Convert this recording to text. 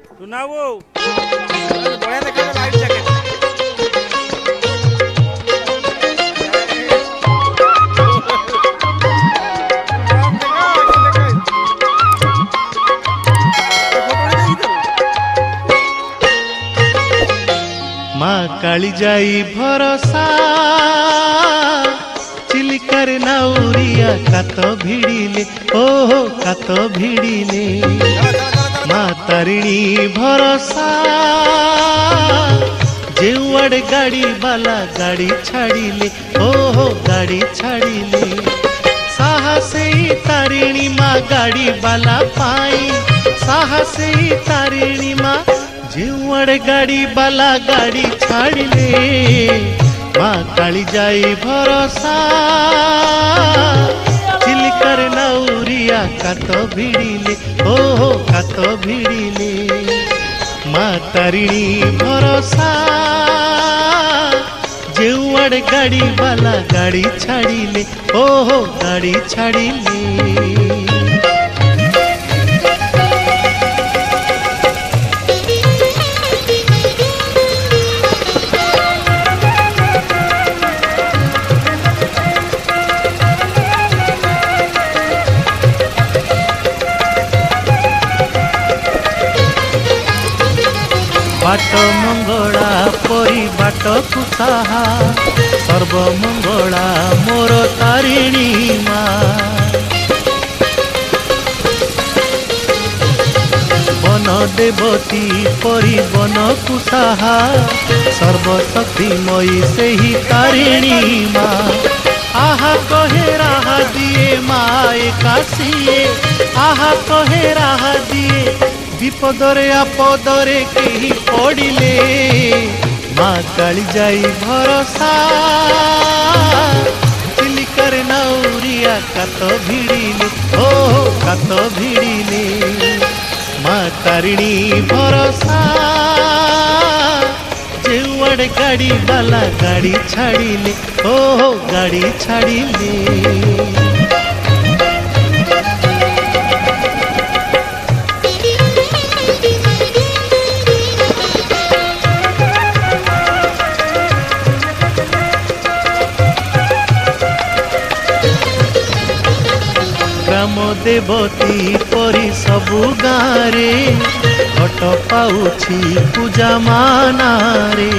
सुनाओ बढ़िया देखा लाइफ जैकेट माँ काली जाई भरोसा चिलिकर नाउरिया कातो भिड़िले ओहो कातो भिड़िले माँ तारिणी भरोसा जेउआड़े गाड़ी वाला गाड़ी छाड़िले ओहो गाड़ी छाड़िले साहसे तारिणी माँ गाड़ी वाला पाई साहसे तारिणी माँ जेउआड़े गाड़ी वाला गाड़ी छाड़िले माँ काली जाई भरोसा चिलिकर नाउरिया कातो भिड़िले ओहो कातो भिड़िले माँ तारिणी भरोसा जेउआड़े गाड़ी वाला गाड़ी छाड़िले ओहो गाड़ी छाड़िले बाट मंगला परी बाट कुसाहा सर्वमंगला मोर तारिणी माँ वन देवती परी वन कुसाहा सर्वशक्तिमयी से ही तारिणी माँ आहा कहे राहा दिए माए काशिए आहा कहे राहा दिए विपदरे आपदरे केही पड़िले माँ काली जाई भरोसा चिलिकर नाउरिया कातो भिड़िले ओहो कातो भिड़िले माँ तारिणी भरोसा जेउआड़े गाड़ी वाला गाड़ी छाड़िले ओहो गाड़ी छाड़िले ग्राम देवती परी सबु गारे घट पाउछि पूजा मानारे